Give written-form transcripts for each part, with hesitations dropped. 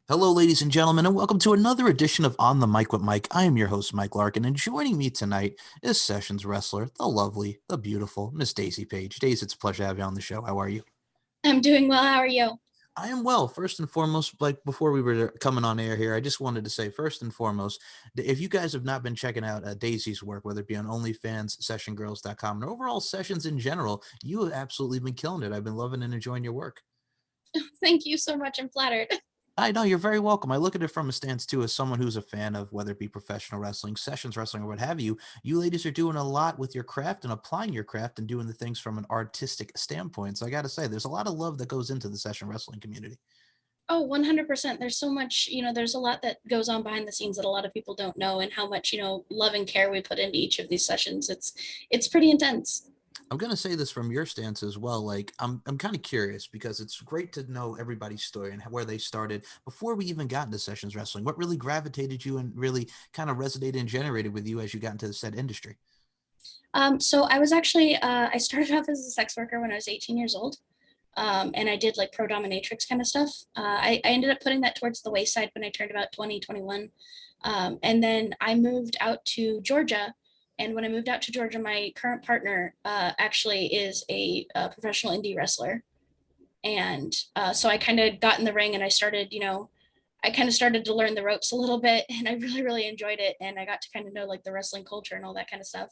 Hello, ladies and gentlemen, and welcome to another edition of On the Mic with Mike. I am your host, Mike Larkin, and joining me tonight is Sessions wrestler, the lovely, the beautiful Miss Daisy Paige. Daisy, it's a pleasure to have you on the show. How are you? I'm doing well. How are you? I am well. First and foremost, like before we were coming on air here, I just wanted to say, first and foremost, if you guys have not been checking out Daisy's work, whether it be on OnlyFans, SessionGirls.com, and overall sessions in general, you have absolutely been killing it. I've been loving and enjoying your work. Thank you so much. I'm flattered. I know you're very welcome. I look at it from a stance too, as someone who's a fan of whether it be professional wrestling, sessions wrestling, or what have you. You ladies are doing a lot with your craft and applying your craft and doing the things from an artistic standpoint. So I got to say, there's a lot of love that goes into the session wrestling community. Oh, 100%. There's so much, there's a lot that goes on behind the scenes that a lot of people don't know and how much, love and care we put into each of these sessions. It's pretty intense. I'm gonna say this from your stance as well. Like I'm kind of curious because it's great to know everybody's story and where they started before we even got into sessions wrestling. What really gravitated you and really kind of resonated and generated with you as you got into the said industry? So I was actually, I started off as a sex worker when I was 18 years old. And I did like pro dominatrix kind of stuff. I ended up putting that towards the wayside when I turned about 2021. And then I moved out to Georgia. And when I moved out to Georgia, my current partner actually is a professional indie wrestler. And so I kind of got in the ring and I started, I kind of started to learn the ropes a little bit and I really, really enjoyed it. And I got to kind of know like the wrestling culture and all that kind of stuff.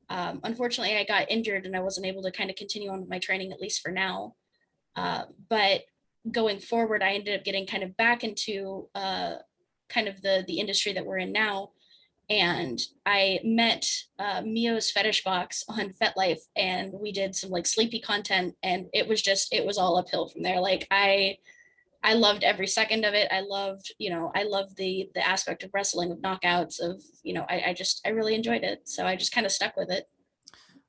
Unfortunately, I got injured and I wasn't able to kind of continue on with my training, at least for now. But going forward, I ended up getting kind of back into kind of the industry that we're in now. And I met Mio's Fetish Box on FetLife, and we did some like sleepy content, and it was all uphill from there. Like I loved every second of it. I loved, I loved the aspect of wrestling, of knockouts, of I really enjoyed it. So I just kind of stuck with it.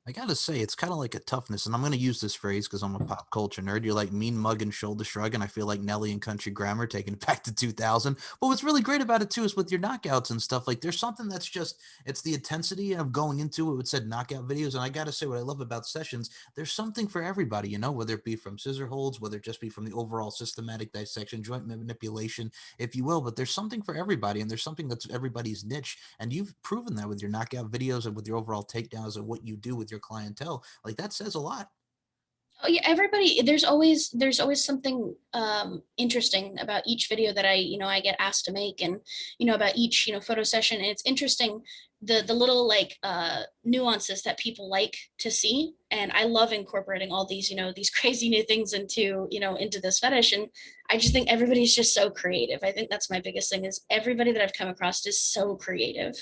I gotta say, it's kind of like a toughness, and I'm gonna use this phrase because I'm a pop culture nerd. You're like mean mug and shoulder shrug, and I feel like Nelly and Country Grammar taking it back to 2000. But what's really great about it too is with your knockouts and stuff. Like, there's something that's just it's the intensity of going into it with said knockout videos. And I gotta say, what I love about sessions, there's something for everybody. Whether it be from scissor holds, whether it just be from the overall systematic dissection, joint manipulation, if you will. But there's something for everybody, and there's something that's everybody's niche. And you've proven that with your knockout videos and with your overall takedowns and what you do with your clientele. Like, that says a lot. Oh yeah, everybody, there's always something interesting about each video that I get asked to make, and about each photo session. And it's interesting the little like nuances that people like to see, and I love incorporating all these these crazy new things into into this fetish. And I just think everybody's just so creative. I think that's my biggest thing, is everybody that I've come across is so creative.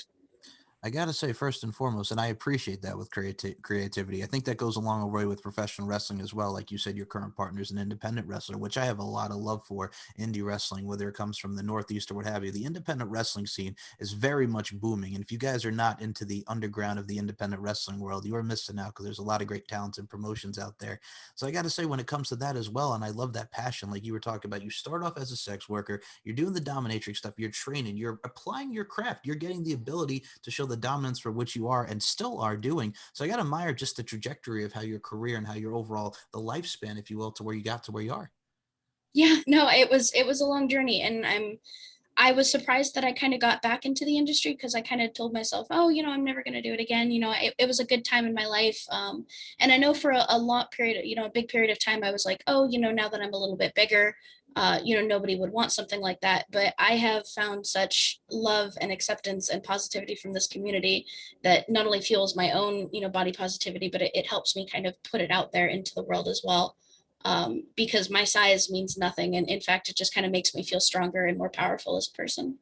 I gotta say, first and foremost, and I appreciate that with creativity. I think that goes along a way with professional wrestling as well. Like you said, your current partner is an independent wrestler, which I have a lot of love for. Indie wrestling, whether it comes from the Northeast or what have you, the independent wrestling scene is very much booming. And if you guys are not into the underground of the independent wrestling world, you are missing out because there's a lot of great talents and promotions out there. So I got to say, when it comes to that as well, and I love that passion, like you were talking about, you start off as a sex worker, you're doing the dominatrix stuff, you're training, you're applying your craft, you're getting the ability to show the dominance for which you are and still are doing. So I got to admire just the trajectory of how your career and how your overall, the lifespan, if you will, to where you got to where you are. Yeah, no, it was a long journey, and I was surprised that I kind of got back into the industry, because I kind of told myself, oh, I'm never going to do it again. It was a good time in my life. And I know for a long period, a big period of time, I was like, oh, now that I'm a little bit bigger, nobody would want something like that. But I have found such love and acceptance and positivity from this community that not only fuels my own, body positivity, but it helps me kind of put it out there into the world as well. Because my size means nothing. And in fact, it just kind of makes me feel stronger and more powerful as a person.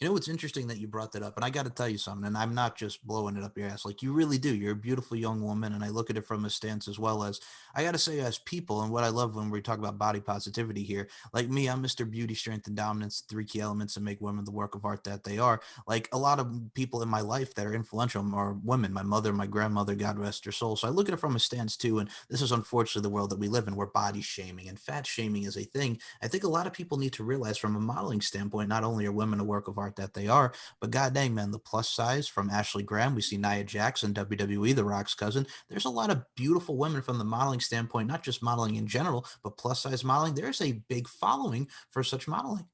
It's interesting that you brought that up, and I got to tell you something, and I'm not just blowing it up your ass. Like, you really do. You're a beautiful young woman, and I look at it from a stance as well as, I got to say, as people, and what I love when we talk about body positivity here, like me, I'm Mr. Beauty, Strength, and Dominance, three key elements that make women the work of art that they are. Like, a lot of people in my life that are influential are women, my mother, my grandmother, God rest her soul. So I look at it from a stance too, and this is unfortunately the world that we live in, where body shaming and fat shaming is a thing. I think a lot of people need to realize from a modeling standpoint, not only are women a work of art that they are, but god dang, man, the plus size from Ashley Graham, we see Nia Jax in WWE, The Rock's cousin. There's a lot of beautiful women from the modeling standpoint, not just modeling in general, but plus size modeling. There's a big following for such modeling.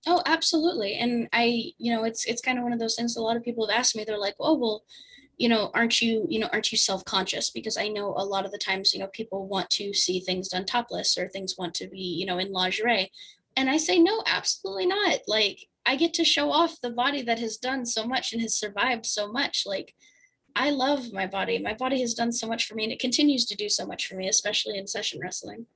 Oh, absolutely. And it's kind of one of those things a lot of people have asked me. They're like, oh, well, aren't you self-conscious? Because I know a lot of the times, people want to see things done topless or things want to be, in lingerie. And I say, no, absolutely not. Like, I get to show off the body that has done so much and has survived so much. Like, I love my body. My body has done so much for me and it continues to do so much for me, especially in session wrestling.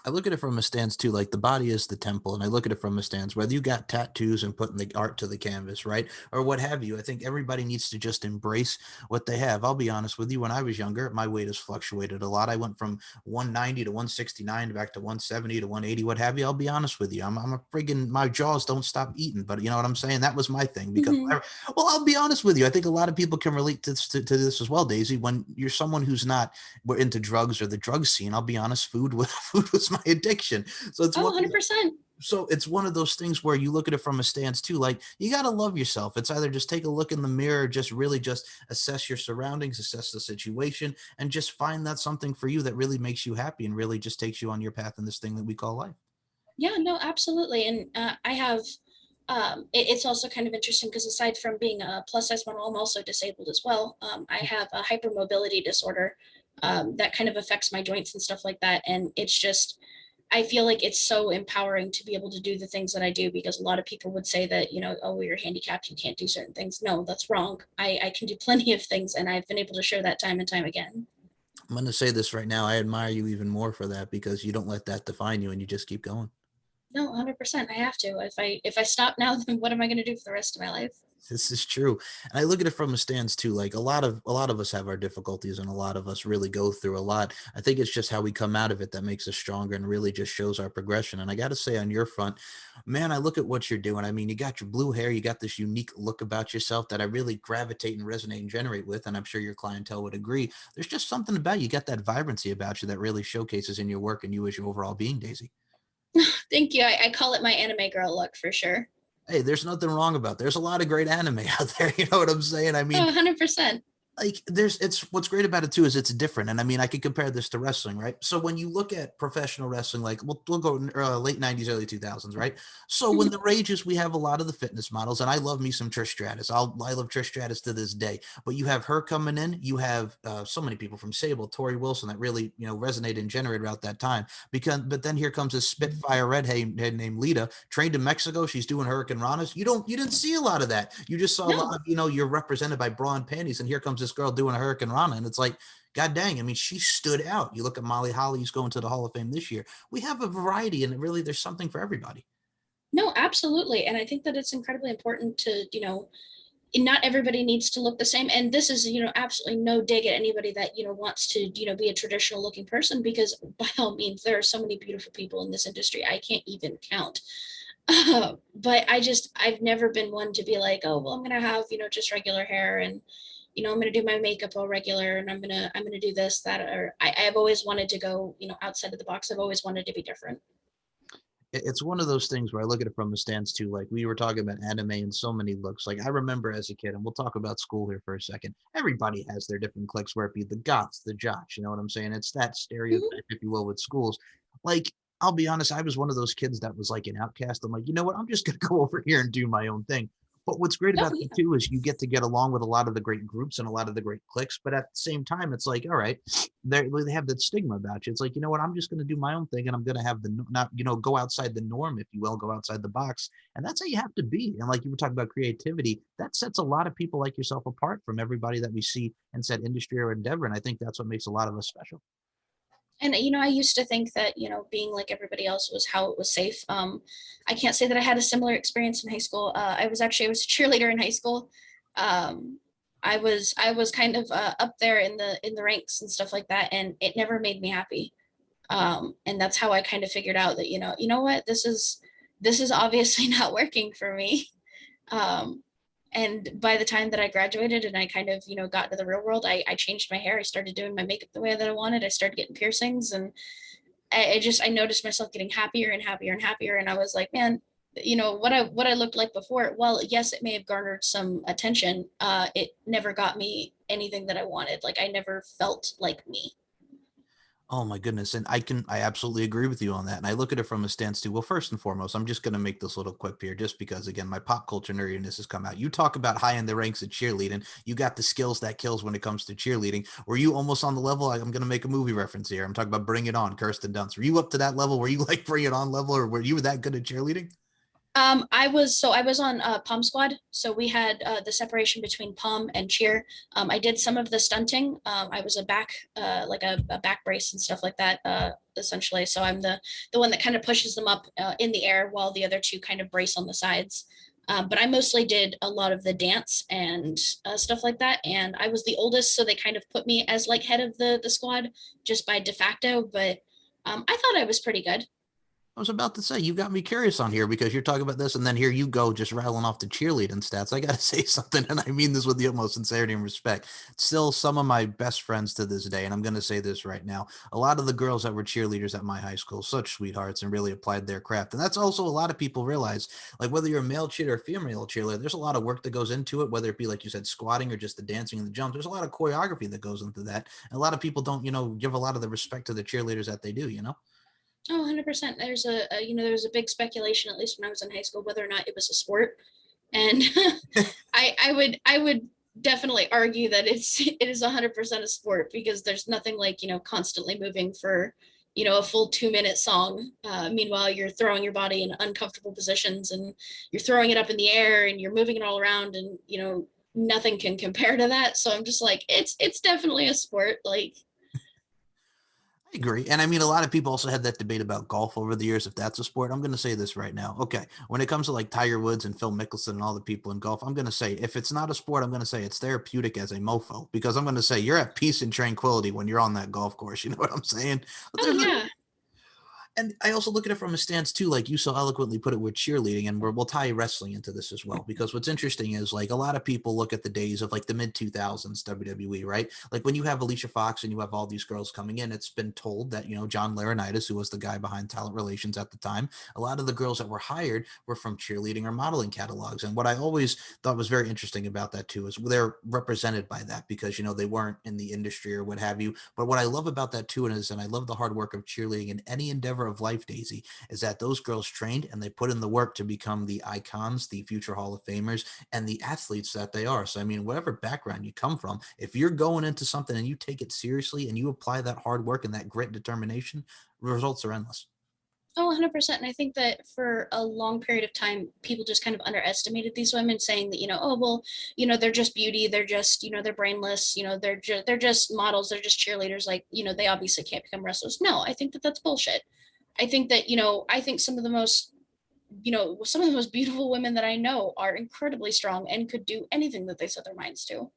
I look at it from a stance too, like the body is the temple, and I look at it from a stance whether you got tattoos and putting the art to the canvas, right, or what have you. I think everybody needs to just embrace what they have. I'll be honest with you. When I was younger, my weight has fluctuated a lot. I went from 190 to 169 back to 170 to 180, what have you. I'll be honest with you. I'm a friggin' my jaws don't stop eating, but you know what I'm saying. That was my thing because Mhm. well, I'll be honest with you. I think a lot of people can relate to this as well, Daisy. When you're someone who's not we're into drugs or the drug scene, I'll be honest, food was food was my addiction. So it's Oh, one of 100%. it's one of those things where you look at it from a stance too, like you got to love yourself. It's either just take a look in the mirror, just really just assess your surroundings, assess the situation, and just find that something for you that really makes you happy and really just takes you on your path in this thing that we call life. Yeah, no, absolutely. And I have, it's also kind of interesting because aside from being a plus size model, I'm also disabled as well. I have a hypermobility disorder that kind of affects my joints and stuff like that. And it's just, I feel like it's so empowering to be able to do the things that I do because a lot of people would say that, oh, you're handicapped, you can't do certain things. No, that's wrong. I can do plenty of things and I've been able to show that time and time again. I'm going to say this right now. I admire you even more for that because you don't let that define you and you just keep going. No, 100%. I have to. If I stop now, then what am I going to do for the rest of my life? This is true. And I look at it from a stance too. Like a lot of us have our difficulties and a lot of us really go through a lot. I think it's just how we come out of it that makes us stronger and really just shows our progression. And I got to say on your front, man, I look at what you're doing. I mean, you got your blue hair, you got this unique look about yourself that I really gravitate and resonate and generate with. And I'm sure your clientele would agree. There's just something about you. You got that vibrancy about you that really showcases in your work and you as your overall being, Daisy. Thank you. I call it my anime girl look for sure. Hey, there's nothing wrong about. There's a lot of great anime out there. You know what I'm saying? I Oh, mean, 100%. like it's what's great about it too is it's different. And I mean I could compare this to wrestling, right? So when you look at professional wrestling, like we'll go late 90s, early 2000s, right? So when the rages, we have a lot of the fitness models, and I love me some Trish Stratus. I love Trish Stratus to this day. But you have her coming in, you have so many people from Sable, Tori Wilson, that really resonated and generated about that time. Because but then here comes this Spitfire redhead named Lita, trained in Mexico. She's doing Hurricane Ranas. You didn't see a lot of that. You just saw a lot No, of, you're represented by bra and panties, and here comes this girl doing a Hurricane Rana, and it's like, God dang, I mean, she stood out. You look at Molly Holly, who's going to the Hall of Fame this year. We have a variety, and really, there's something for everybody. no, absolutely. And I think that it's incredibly important to, not everybody needs to look the same. And this is, absolutely no dig at anybody that, wants to, be a traditional looking person, because by all means, there are so many beautiful people in this industry. I can't even count. But I've never been one to be like, oh, well, I'm going to have, just regular hair and, I'm going to do my makeup all regular and I'm going to do this, that, or I've always wanted to go, outside of the box. I've always wanted to be different. It's one of those things where I look at it from a stance too. Like we were talking about anime and so many looks. Like I remember as a kid, and we'll talk about school here for a second. Everybody has their different cliques, where it be the goths, the jocks. You know what I'm saying? It's that Mhm. stereotype, if you will, with schools. Like I'll be honest, I was one of those kids that was like an outcast. I'm like, you know what? I'm just gonna go over here and do my own thing. But what's great Oh, about that yeah. too is you get along with a lot of the great groups and a lot of the great cliques. But at the same time, it's like, all right, they have that stigma about you. It's like, you know what, I'm just going to do my own thing, and I'm going to have the not, go outside the norm, if you will, go outside the box. And that's how you have to be. And like you were talking about creativity, that sets a lot of people like yourself apart from everybody that we see in said industry or endeavor. And I think that's what makes a lot of us special. And I used to think that being like everybody else was how it was safe. I can't say that I had a similar experience in high school. I was a cheerleader in high school. Um, I was kind of up there in the ranks and stuff like that, and it never made me happy. And that's how I kind of figured out that what, this is obviously not working for me. Um, and by the time that I graduated and I kind of got into the real world, I changed my hair. I started doing my makeup the way that I wanted. I started getting piercings, and I noticed myself getting happier and happier and happier. And I was like, man, what I looked like before, well, yes, it may have garnered some attention. It never got me anything that I wanted. Like, I never felt like me. Oh my goodness. And I absolutely agree with you on that. And I look at it from a stance too. Well, first and foremost, I'm just going to make this little quip here just because, again, my pop culture nerdiness has come out. You talk about high in the ranks of cheerleading. You got the skills that kills when it comes to cheerleading. Were you almost on the level? I'm going to make a movie reference here. I'm talking about Bring It On, Kirsten Dunst. Were you up to that level? Were you like Bring It On level, or were you that good at cheerleading? I was on Pom Squad, so we had the separation between pom and cheer. I did some of the stunting. I was a back, like a back brace and stuff like that, essentially. So I'm the one that kind of pushes them up in the air while the other two kind of brace on the sides. But I mostly did a lot of the dance and stuff like that. And I was the oldest, so they kind of put me as like head of the squad just by de facto. But I thought I was pretty good. I was about to say, you got me curious on here because you're talking about this, and then here you go just rattling off the cheerleading stats. I got to say something, and I mean this with the utmost sincerity and respect. Still, some of my best friends to this day, and I'm going to say this right now, a lot of the girls that were cheerleaders at my high school, such sweethearts, and really applied their craft. And that's also a lot of people realize, like whether you're a male cheerleader or female cheerleader, there's a lot of work that goes into it, whether it be, like you said, squatting or just the dancing and the jumps. There's a lot of choreography that goes into that. And a lot of people don't, give a lot of the respect to the cheerleaders that they do. Oh, 100%. There's there was a big speculation, at least when I was in high school, whether or not it was a sport. And I would definitely argue that it is 100% a sport because there's nothing like, constantly moving for, a full 2-minute song. Meanwhile, you're throwing your body in uncomfortable positions and you're throwing it up in the air and you're moving it all around and, nothing can compare to that. So I'm just like, it's definitely a sport. Like, I agree. And I mean, a lot of people also had that debate about golf over the years, if that's a sport. I'm going to say this right now. Okay. When it comes to like Tiger Woods and Phil Mickelson and all the people in golf, I'm going to say if it's not a sport, I'm going to say it's therapeutic as a mofo because I'm going to say you're at peace and tranquility when you're on that golf course. You know what I'm saying? But oh there's a, yeah. and I also look at it from a stance too, like you so eloquently put it with cheerleading, and we'll tie wrestling into this as well. Because what's interesting is like a lot of people look at the days of like the mid 2000s WWE, right? Like when you have Alicia Fox and you have all these girls coming in, it's been told that John Laurinaitis, who was the guy behind talent relations at the time, a lot of the girls that were hired were from cheerleading or modeling catalogs. And what I always thought was very interesting about that too is they're represented by that because they weren't in the industry or what have you. But what I love about that too is, and I love the hard work of cheerleading in any endeavor of life, Daisy, is that those girls trained and they put in the work to become the icons, the future Hall of Famers, and the athletes that they are. So, I mean, whatever background you come from, if you're going into something and you take it seriously and you apply that hard work and that grit and determination, results are endless. Oh, 100%. And I think that for a long period of time, people just kind of underestimated these women, saying that, oh, well, they're just beauty. They're just, they're brainless. They're just models. They're just cheerleaders. Like, they obviously can't become wrestlers. No, I think that that's bullshit. I think that, I think some of the most beautiful women that I know are incredibly strong and could do anything that they set their minds to.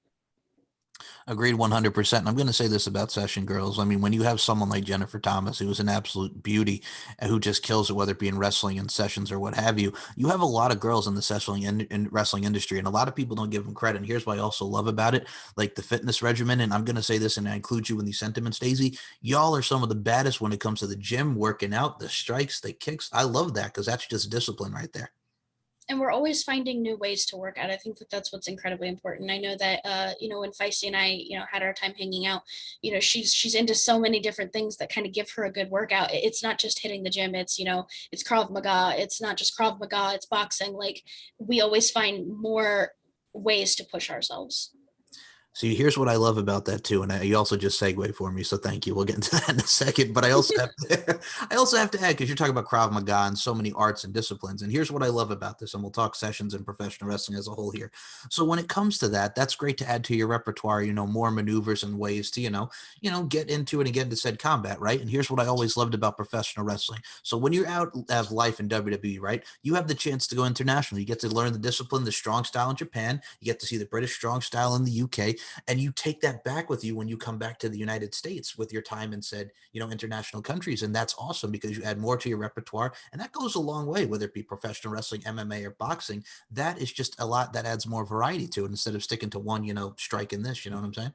Agreed 100%. And I'm going to say this about session girls. I mean, when you have someone like Jennifer Thomas, who is an absolute beauty and who just kills it, whether it be in wrestling and sessions or what have you, you have a lot of girls in the wrestling industry, and a lot of people don't give them credit. And here's what I also love about it, like the fitness regimen. And I'm going to say this, and I include you in these sentiments, Daisy. Y'all are some of the baddest when it comes to the gym, working out, the strikes, the kicks. I love that because that's just discipline right there. And we're always finding new ways to work out. I think that that's what's incredibly important. I know that when Feisty and I had our time hanging out, she's into so many different things that kind of give her a good workout. It's not just hitting the gym. It's it's Krav Maga. It's not just Krav Maga. It's boxing. Like, we always find more ways to push ourselves. See, here's what I love about that too, and you also just segue for me, so thank you. We'll get into that in a second. But I also have to, I also have to add because you're talking about Krav Maga and so many arts and disciplines, and here's what I love about this, and we'll talk sessions and professional wrestling as a whole here. So when it comes to that, that's great to add to your repertoire. More maneuvers and ways to get into it and get into said combat, right? And here's what I always loved about professional wrestling. So when you're out of life in WWE, right, you have the chance to go international. You get to learn the discipline, the strong style in Japan. You get to see the British strong style in the UK, and you take that back with you when you come back to the United States with your time in said international countries. And that's awesome because you add more to your repertoire, and that goes a long way, whether it be professional wrestling, MMA, or boxing. That is just a lot that adds more variety to it instead of sticking to one strike in this. You know what I'm saying?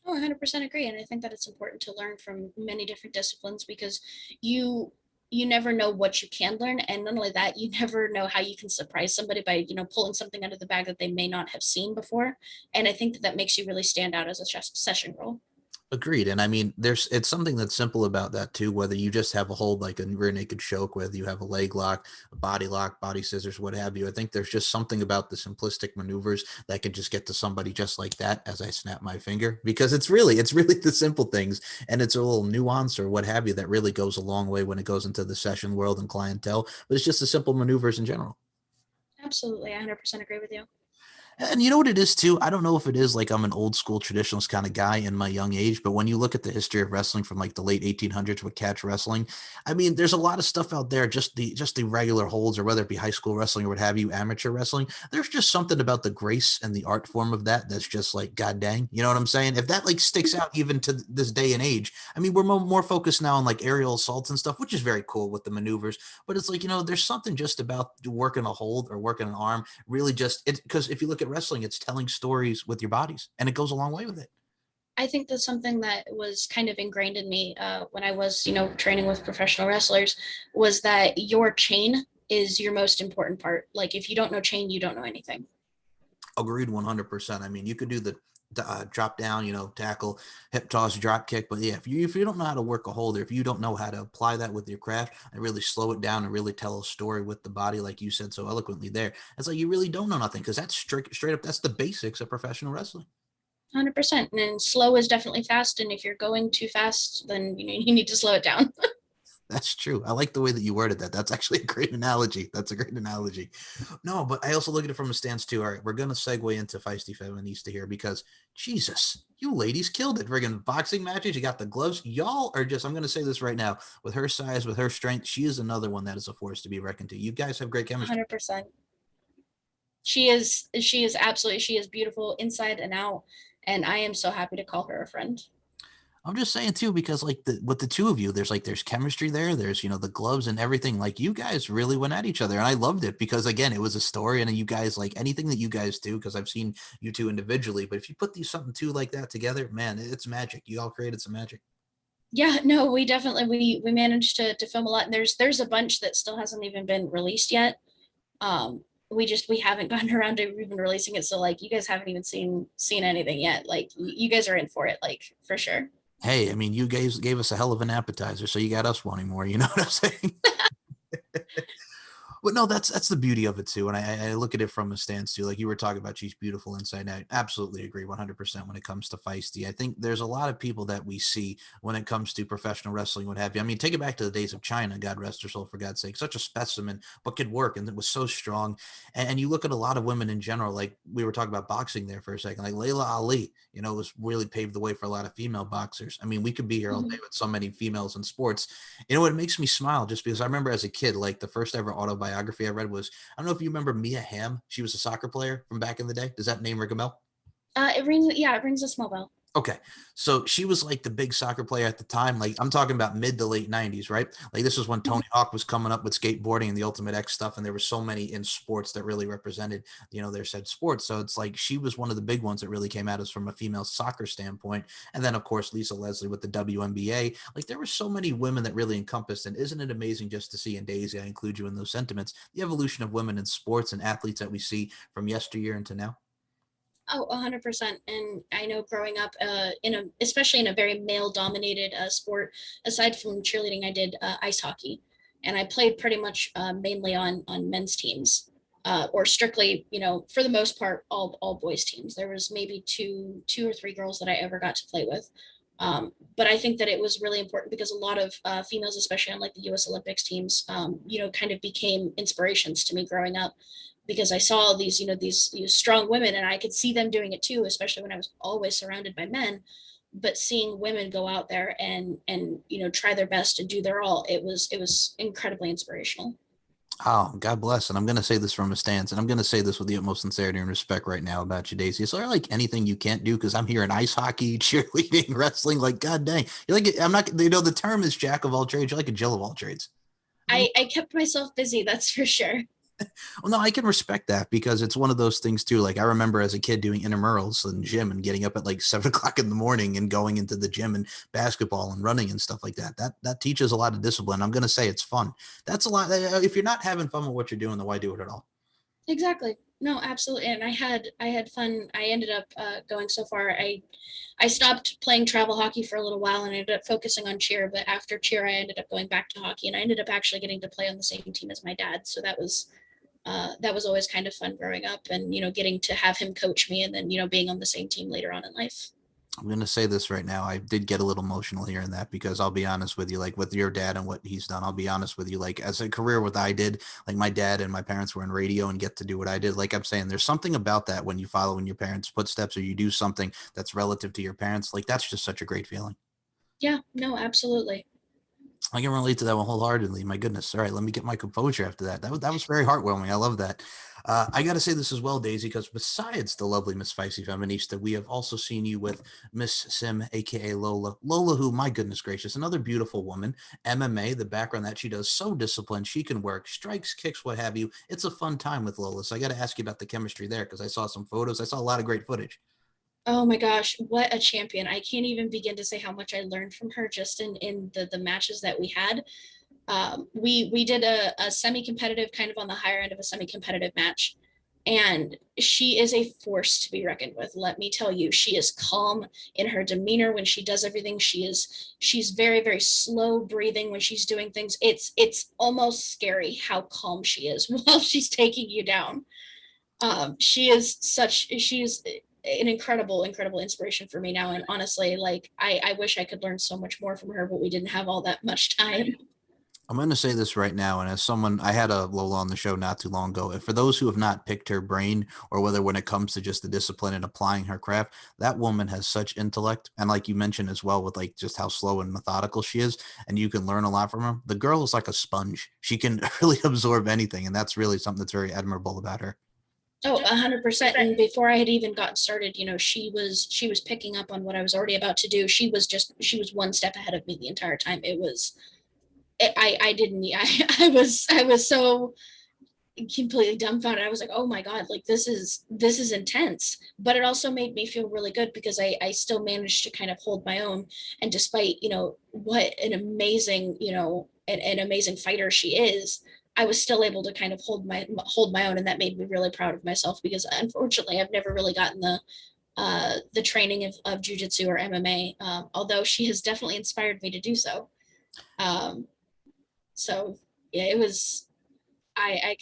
Oh, 100% agree. And I think that it's important to learn from many different disciplines because you you never know what you can learn, and not only that, you never know how you can surprise somebody by pulling something out of the bag that they may not have seen before. And I think that that makes you really stand out as a session role. Agreed. And I mean, it's something that's simple about that too, whether you just have a hold like a rear naked choke, whether you have a leg lock, body scissors, what have you. I think there's just something about the simplistic maneuvers that can just get to somebody just like that as I snap my finger. Because it's really the simple things, and it's a little nuance or what have you that really goes a long way when it goes into the session world and clientele. But it's just the simple maneuvers in general. Absolutely, I 100% agree with you. And you know what it is too? I don't know if it is like I'm an old school traditionalist kind of guy in my young age, but when you look at the history of wrestling from like the late 1800s with catch wrestling, I mean, there's a lot of stuff out there, just the regular holds or whether it be high school wrestling or what have you, amateur wrestling. There's just something about the grace and the art form of that that's just like god dang, you know what I'm saying? If that like sticks out even to this day and age, I mean, we're more focused now on like aerial assaults and stuff, which is very cool with the maneuvers, but it's like, there's something just about working a hold or working an arm really just it because if you look at wrestling, it's telling stories with your bodies, and it goes a long way with it. I think that's something that was kind of ingrained in me when I was, training with professional wrestlers, was that your chain is your most important part. Like if you don't know chain, you don't know anything. Agreed, 100%. I mean, you could do the drop down, tackle, hip toss, drop kick, but yeah, if you don't know how to work a hold, or if you don't know how to apply that with your craft and really slow it down and really tell a story with the body, like you said so eloquently there, it's like you really don't know nothing, because that's straight up that's the basics of professional wrestling. 100%. And slow is definitely fast. And if you're going too fast, then you need to slow it down. That's true. I like the way that you worded that. That's actually a great analogy. That's a great analogy. No, but I also look at it from a stance too. All right, we're going to segue into Feisty Feminista here because Jesus, you ladies killed it. Friggin' boxing matches. You got the gloves. Y'all are just, I'm going to say this right now, with her size, with her strength, she is another one that is a force to be reckoned to. You guys have great chemistry. 100%. She is absolutely, she is beautiful inside and out. And I am so happy to call her a friend. I'm just saying too, because like with the two of you, there's chemistry there. There's the gloves and everything. Like you guys really went at each other, and I loved it because again, it was a story, and you guys like anything that you guys do. Because I've seen you two individually, but if you put these something two like that together, man, it's magic. You all created some magic. Yeah, no, we definitely we managed to film a lot, and there's a bunch that still hasn't even been released yet. We haven't gotten around to even releasing it, so like you guys haven't even seen anything yet. Like you guys are in for it, like for sure. Hey, I mean, you guys gave us a hell of an appetizer, so you got us wanting more. You know what I'm saying? But no, that's the beauty of it too. And I look at it from a stance too. Like you were talking about, she's beautiful inside out. Absolutely agree 100% when it comes to Feisty. I think there's a lot of people that we see when it comes to professional wrestling, what have you. I mean, take it back to the days of China, God rest her soul, for God's sake. Such a specimen, but could work, and it was so strong. And you look at a lot of women in general, like we were talking about boxing there for a second, like Layla Ali, was really paved the way for a lot of female boxers. I mean, we could be here all day Mhm. with so many females in sports. It makes me smile just because I remember as a kid, like the first ever autobiography I read was, I don't know if you remember Mia Hamm. She was a soccer player from back in the day. Does that name ring a bell? It rings a small bell. Okay. So she was like the big soccer player at the time. Like I'm talking about mid to late 90s, right? Like this was when Mhm. Tony Hawk was coming up with skateboarding and the Ultimate X stuff. And there were so many in sports that really represented, their said sports. So it's like she was one of the big ones that really came at us from a female soccer standpoint. And then, of course, Lisa Leslie with the WNBA. Like there were so many women that really encompassed. And isn't it amazing just to see, and Daisy, I include you in those sentiments, the evolution of women in sports and athletes that we see from yesteryear into now? Oh, 100%. And I know growing up especially in a very male dominated sport, aside from cheerleading, I did ice hockey, and I played pretty much mainly on men's teams, or strictly, for the most part, all boys teams. There was maybe two or three girls that I ever got to play with. But I think that it was really important because a lot of females, especially on like the U.S. Olympics teams, kind of became inspirations to me growing up, because I saw these strong women, and I could see them doing it too, especially when I was always surrounded by men. But seeing women go out there and try their best and do their all, it was incredibly inspirational. Oh, God bless. And I'm going to say this from a stance, and I'm going to say this with the utmost sincerity and respect right now about you, Daisy. Is there like anything you can't do? Because I'm here in ice hockey, cheerleading, wrestling. Like, God dang. You're like, I'm not, the term is jack of all trades. You're like a Jill of all trades. I kept myself busy, that's for sure. Well, no, I can respect that because it's one of those things too. Like I remember as a kid doing intramurals in gym and getting up at like 7 o'clock in the morning and going into the gym and basketball and running and stuff like that. That teaches a lot of discipline. I'm gonna say it's fun. That's a lot. If you're not having fun with what you're doing, then why do it at all? Exactly. No, absolutely. And I had fun. I ended up going so far. I stopped playing travel hockey for a little while and I ended up focusing on cheer. But after cheer, I ended up going back to hockey, and I ended up actually getting to play on the same team as my dad. So that was always kind of fun growing up, and getting to have him coach me, and then being on the same team later on in life. I'm going to say this right now. I did get a little emotional hearing that, because I'll be honest with you, like with your dad and what he's done, I'll be honest with you, like as a career, what I did, like my dad and my parents were in radio and get to do what I did. Like I'm saying, there's something about that when you follow in your parents' footsteps or you do something that's relative to your parents. Like that's just such a great feeling. Yeah, no, absolutely. I can relate to that one wholeheartedly. My goodness. All right, let me get my composure after that. That was very heartwarming. I love that. I got to say this as well, Daisy, because besides the lovely Miss Feisty Feminista, we have also seen you with Miss Sim, aka Lola. Lola, who, my goodness gracious, another beautiful woman. MMA, the background that she does, so disciplined. She can work strikes, kicks, what have you. It's a fun time with Lola. So I got to ask you about the chemistry there, because I saw some photos. I saw a lot of great footage. Oh my gosh, what a champion. I can't even begin to say how much I learned from her just in the matches that we had. We did a semi-competitive, kind of on the higher end of a semi-competitive match, and she is a force to be reckoned with. Let me tell you, she is calm in her demeanor when she does everything. She's very, very slow breathing when she's doing things. It's almost scary how calm she is while she's taking you down. She's an incredible inspiration for me now, and honestly, like I wish I could learn so much more from her, but we didn't have all that much time. I'm going to say this right now, and as someone, I had a Lola on the show not too long ago. And for those who have not picked her brain, or whether when it comes to just the discipline and applying her craft, that woman has such intellect. And like you mentioned as well, with like just how slow and methodical she is, and you can learn a lot from her. The girl is like a sponge. She can really absorb anything, and that's really something that's very admirable about her. Oh, 100%. And before I had even gotten started, she was picking up on what I was already about to do. She was one step ahead of me the entire time. I didn't I was so completely dumbfounded. I was like, oh my God, like this is intense. But it also made me feel really good because I still managed to kind of hold my own. And despite, what an amazing, an amazing fighter she is, I was still able to kind of hold my own. And that made me really proud of myself because unfortunately I've never really gotten the training of jujitsu or MMA, although she has definitely inspired me to do so. Um, so yeah, it was I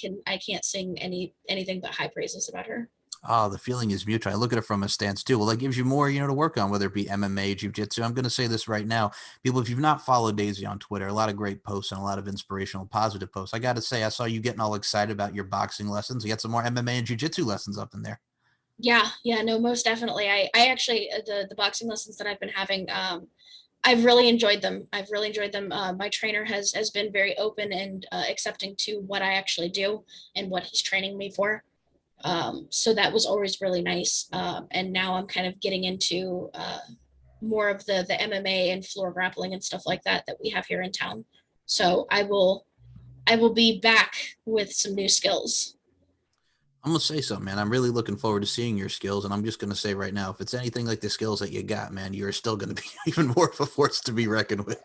can't sing anything but high praises about her. Oh, the feeling is mutual. I look at it from a stance too. Well, that gives you more, to work on, whether it be MMA, jiu-jitsu. I'm going to say this right now. People, if you've not followed Daisy on Twitter, a lot of great posts and a lot of inspirational, positive posts. I got to say, I saw you getting all excited about your boxing lessons. You got some more MMA and jiu-jitsu lessons up in there. Yeah, no, most definitely. I actually the boxing lessons that I've been having, I've really enjoyed them. I've really enjoyed them. My trainer has been very open and accepting to what I actually do and what he's training me for. So that was always really nice. And now I'm kind of getting into more of the MMA and floor grappling and stuff like that we have here in town. So I will be back with some new skills. I'm going to say something, man. I'm really looking forward to seeing your skills. And I'm just going to say right now, if it's anything like the skills that you got, man, you're still going to be even more of a force to be reckoned with.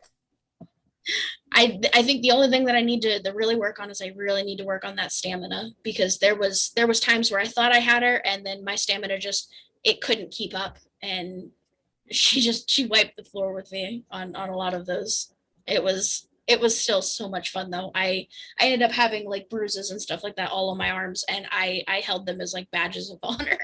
I think the only thing that I need to really work on is I really need to work on that stamina because there was times where I thought I had her and then my stamina just it couldn't keep up, and she wiped the floor with me on a lot of those. It was still so much fun though. I ended up having like bruises and stuff like that all on my arms, and I held them as like badges of honor.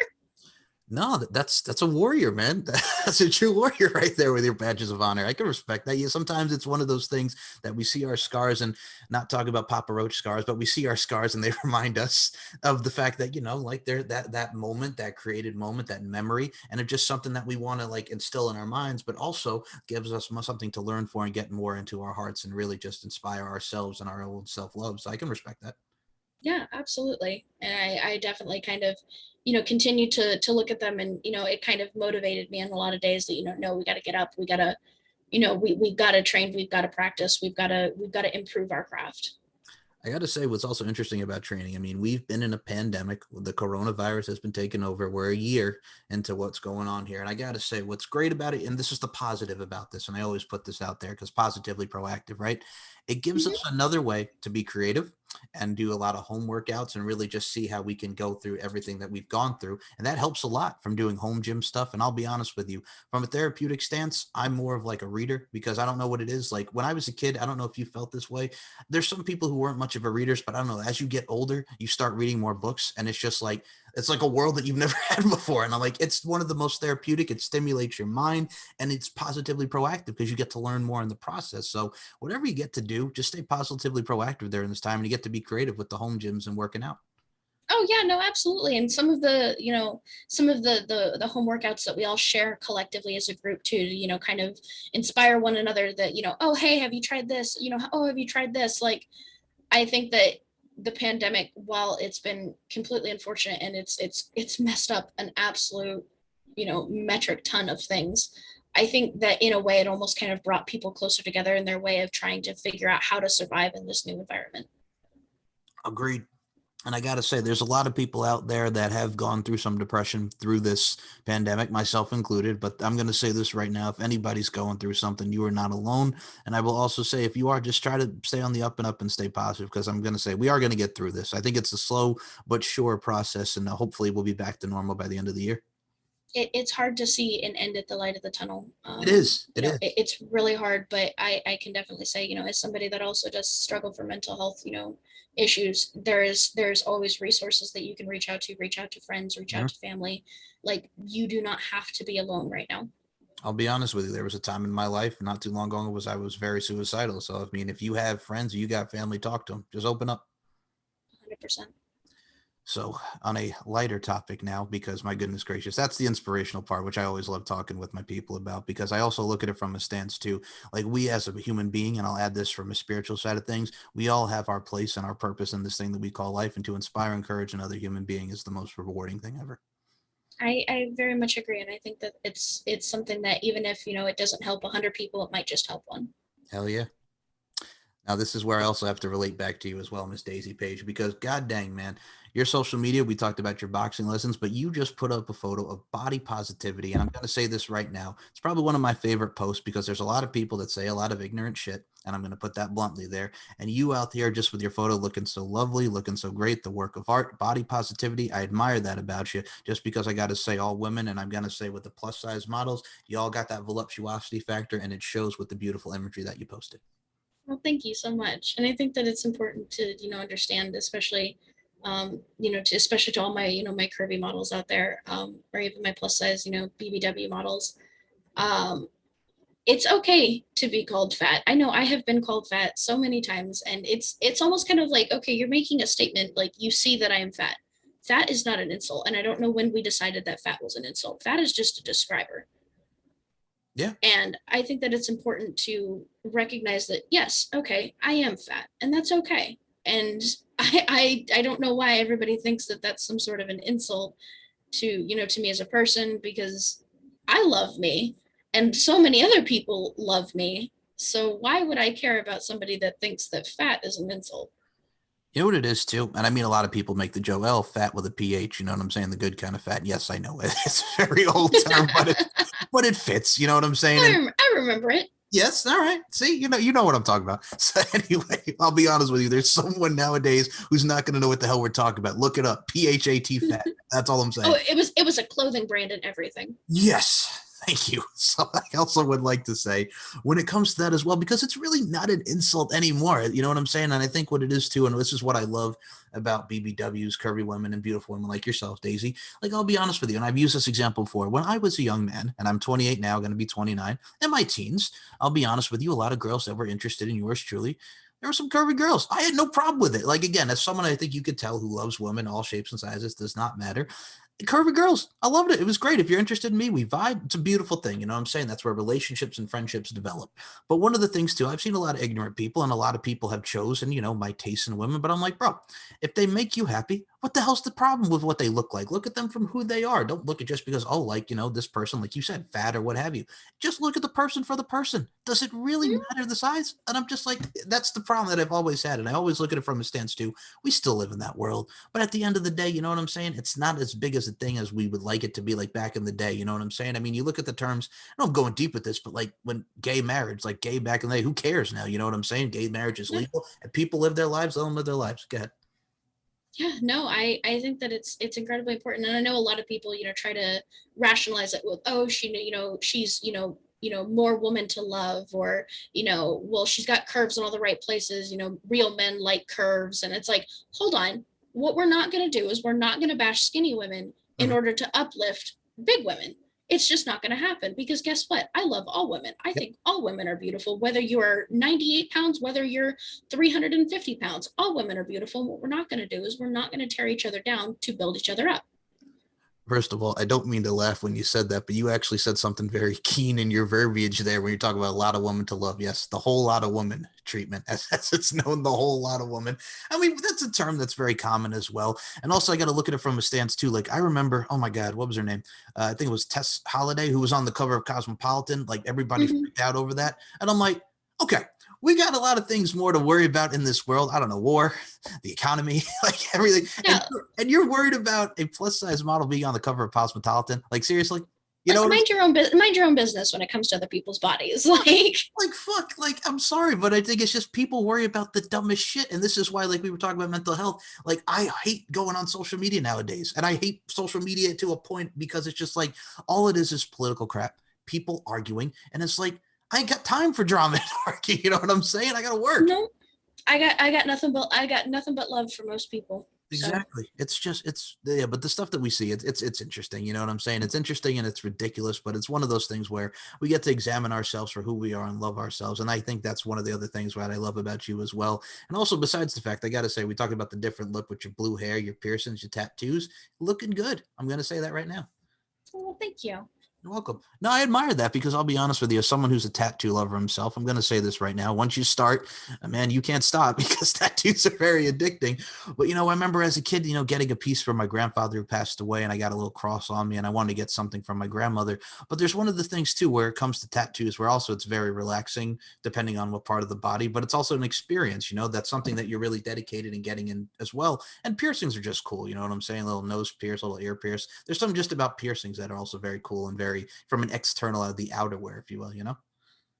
No, that's a warrior, man. That's a true warrior right there with your badges of honor. I can respect that. Yeah, sometimes it's one of those things that we see our scars and not talk about Papa Roach scars, but we see our scars and they remind us of the fact that like there that moment, that created moment, that memory, and it's just something that we want to like instill in our minds, but also gives us something to learn for and get more into our hearts and really just inspire ourselves and our own self love. So I can respect that. Yeah, absolutely. And I definitely kind of, continue to look at them, and, it kind of motivated me on a lot of days that, no, we got to get up. We got to, we've got to train. We've got to practice. We've got to improve our craft. I got to say, what's also interesting about training, I mean, we've been in a pandemic. The coronavirus has been taken over. We're a year into what's going on here. And I got to say, what's great about it, and this is the positive about this, and I always put this out there because positively proactive, right? It gives Mhm. us another way to be creative. and do a lot of home workouts and really just see how we can go through everything that we've gone through. And that helps a lot from doing home gym stuff. And I'll be honest with you, from a therapeutic stance, I'm more of like a reader because I don't know what it is. Like when I was a kid, I don't know if you felt this way. There's some people who weren't much of a readers, but I don't know. As you get older, you start reading more books, and it's just like it's like a world that you've never had before. And I'm like, it's one of the most therapeutic. It stimulates your mind, and it's positively proactive because you get to learn more in the process. So whatever you get to do, just stay positively proactive during this time, and you get to be creative with the home gyms and working out. Oh yeah, no, absolutely. And some of the, some of the home workouts that we all share collectively as a group too, to, kind of inspire one another that, oh, hey, have you tried this? Oh, have you tried this? Like, I think that the pandemic, while it's been completely unfortunate and it's messed up an absolute, metric ton of things, I think that in a way it almost kind of brought people closer together in their way of trying to figure out how to survive in this new environment. Agreed. And I got to say, there's a lot of people out there that have gone through some depression through this pandemic, myself included. But I'm going to say this right now. If anybody's going through something, you are not alone. And I will also say, if you are, just try to stay on the up and up and stay positive, because I'm going to say we are going to get through this. I think it's a slow but sure process. And hopefully we'll be back to normal by the end of the year. It's hard to see an end at the light of the tunnel. It is. It is. It's really hard, but I can definitely say, as somebody that also does struggle for mental health, issues, there's always resources that you can reach out to friends, reach out to family. Like, you do not have to be alone right now. I'll be honest with you. There was a time in my life not too long ago I was very suicidal. So, I mean, if you have friends or you got family, talk to them. Just open up. 100%. So, on a lighter topic now, because my goodness gracious, that's the inspirational part, which I always love talking with my people about, because I also look at it from a stance too. Like, we as a human being, and I'll add this from a spiritual side of things, we all have our place and our purpose in this thing that we call life, and to inspire and encourage another human being is the most rewarding thing ever. I very much agree, and I think that it's something that even if it doesn't help 100 people, it might just help one. Hell yeah. Now, this is where I also have to relate back to you as well, Miss Daisy Paige, because god dang, man, your social media, we talked about your boxing lessons, but you just put up a photo of body positivity. And I'm going to say this right now. It's probably one of my favorite posts because there's a lot of people that say a lot of ignorant shit. And I'm going to put that bluntly there. And you out here just with your photo looking so lovely, looking so great, the work of art, body positivity. I admire that about you, just because I got to say all women, and I'm going to say with the plus size models, you all got that voluptuosity factor, and it shows with the beautiful imagery that you posted. Well, thank you so much. And I think that it's important to, understand, especially, especially to all my, my curvy models out there, or even my plus size, BBW models. It's okay to be called fat. I know I have been called fat so many times, and it's almost kind of like, okay, you're making a statement, like, you see that I am fat. Fat is not an insult. And I don't know when we decided that fat was an insult. Fat is just a describer. Yeah. And I think that it's important to recognize that, yes, okay, I am fat, and that's okay. And I don't know why everybody thinks that that's some sort of an insult to, to me as a person, because I love me and so many other people love me. So why would I care about somebody that thinks that fat is an insult? You know what it is too? And I mean, a lot of people make the joke, oh, fat with a PH, you know what I'm saying? The good kind of fat. Yes, I know it. It's a very old term, but it fits, you know what I'm saying? I remember it. Yes, all right. See, you know what I'm talking about. So anyway, I'll be honest with you. There's someone nowadays who's not going to know what the hell we're talking about. Look it up. PHAT fat. That's all I'm saying. Oh, it was a clothing brand and everything. Yes. Thank you. So I also would like to say, when it comes to that as well, because it's really not an insult anymore. You know what I'm saying? And I think what it is too, and this is what I love about BBWs, curvy women, and beautiful women like yourself, Daisy. Like, I'll be honest with you, and I've used this example before. When I was a young man, and I'm 28 now, going to be 29, in my teens, I'll be honest with you, a lot of girls that were interested in yours truly, there were some curvy girls. I had no problem with it. Like, again, as someone I think you could tell who loves women, all shapes and sizes, does not matter. Curvy girls, I loved it. It was great. If you're interested in me, we vibe. It's a beautiful thing. You know what I'm saying? That's where relationships and friendships develop. But one of the things too, I've seen a lot of ignorant people, and a lot of people have chosen, my taste in women. But I'm like, bro, if they make you happy, What the hell's the problem with what they look like? Look at them from who they are. Don't look at just because, oh, like, this person, like you said, fat or what have you. Just look at the person for the person. Does it really Mhm. matter the size? And I'm just like, that's the problem that I've always had. And I always look at it from a stance too. We still live in that world. But at the end of the day, you know what I'm saying? It's not as big as a thing as we would like it to be like back in the day. You know what I'm saying? I mean, you look at the terms, I know I'm going deep with this, but like when gay marriage, like gay back in the day, who cares now? You know what I'm saying? Gay marriage is Yeah. legal and people live their lives, let them live their lives. Go ahead. Yeah, no, I think that it's incredibly important, and I know a lot of people, try to rationalize it with, oh, she's, more woman to love, or, well, she's got curves in all the right places, real men like curves, and it's like, hold on, what we're not going to do is we're not going to bash skinny women in Mhm. order to uplift big women. It's just not going to happen, because guess what? I love all women. I Yep. think all women are beautiful, whether you are 98 pounds, whether you're 350 pounds. All women are beautiful. And what we're not going to do is we're not going to tear each other down to build each other up. First of all, I don't mean to laugh when you said that, but you actually said something very keen in your verbiage there when you talk about a lot of women to love. Yes, the whole lot of woman treatment, as it's known, the whole lot of woman. I mean, that's a term that's very common as well. And also, I got to look at it from a stance too. Like, I remember, oh my God, what was her name? I think it was Tess Holiday, who was on the cover of Cosmopolitan. Like, everybody Mm-hmm. freaked out over that. And I'm like, okay, we got a lot of things more to worry about in this world. I don't know, war, the economy, like everything. And Yeah, and you're worried about a plus size model being on the cover of Cosmopolitan? Like seriously? You know like what I'm mind your own business when it comes to other people's bodies. like? Fuck, like I'm sorry, but I think it's just people worry about the dumbest shit, and this is why, like we were talking about mental health. Like I hate going on social media nowadays, and I hate social media to a point because it's just like all it is political crap, people arguing, and it's like I ain't got time for drama and arguing. You know what I'm saying? I gotta work. No, I got nothing but love for most people. So Exactly. It's just yeah, but the stuff that we see, it's interesting. You know what I'm saying? It's interesting and it's ridiculous, but it's one of those things where we get to examine ourselves for who we are and love ourselves. And I think that's one of the other things that I love about you as well. And also, besides the fact, I got to say, we talked about the different look with your blue hair, your piercings, your tattoos, looking good. I'm gonna say that right now. well, thank you. You're welcome. No, I admire that because I'll be honest with you, as someone who's a tattoo lover himself, I'm going to say this right now. Once you start, man, you can't stop because tattoos are very addicting. But, I remember as a kid, getting a piece from my grandfather who passed away and I got a little cross on me and I wanted to get something from my grandmother. But there's one of the things too, where it comes to tattoos, where also it's very relaxing depending on what part of the body, but it's also an experience, that's something that you're really dedicated in getting in as well. And piercings are just cool. You know what I'm saying? A little nose pierce, a little ear pierce. There's something just about piercings that are also very cool and very from an external of the outerwear, if you will.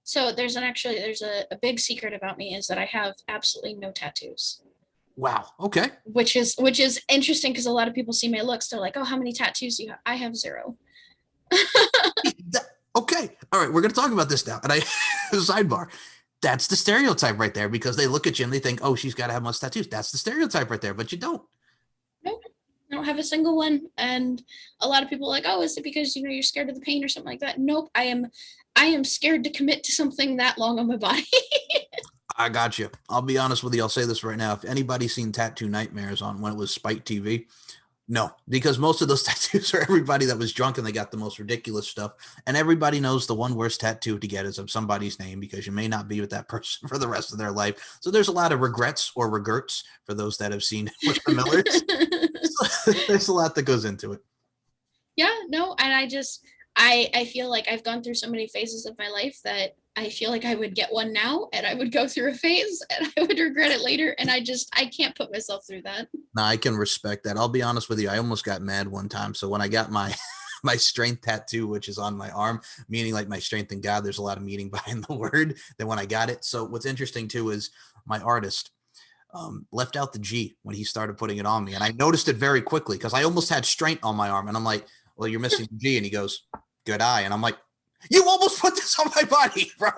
So there's a big secret about me is that I have absolutely no tattoos. Wow. Okay. Which is interesting because a lot of people see my looks. They're like, "Oh, how many tattoos do you have?" I have zero. Okay. All right. We're going to talk about this now. And I, sidebar, that's the stereotype right there because they look at you and they think, oh, she's got to have much tattoos. That's the stereotype right there, but you don't. Nope, I don't have a single one. And a lot of people are like, "Oh, is it because you're scared of the pain or something like that?" Nope, I am scared to commit to something that long on my body. I got you. I'll be honest with you. I'll say this right now. If anybody's seen Tattoo Nightmares on when it was Spike TV, no, because most of those tattoos are everybody that was drunk and they got the most ridiculous stuff. And everybody knows the one worst tattoo to get is of somebody's name because you may not be with that person for the rest of their life. So there's a lot of regrets or regrets for those that have seen with the Millers. So there's a lot that goes into it. Yeah, no, and I feel like I've gone through so many phases of my life that I feel like I would get one now and I would go through a phase and I would regret it later, and I can't put myself through that. Now I can respect that. I'll be honest with you. I almost got mad one time. So when I got my my strength tattoo, which is on my arm, meaning like my strength in God, there's a lot of meaning behind the word than when I got it. So what's interesting too is my artist left out the G when he started putting it on me. And I noticed it very quickly because I almost had strength on my arm. And I'm like, well, you're missing the G. And he goes, good eye. And I'm like, you almost put this on my body, bro.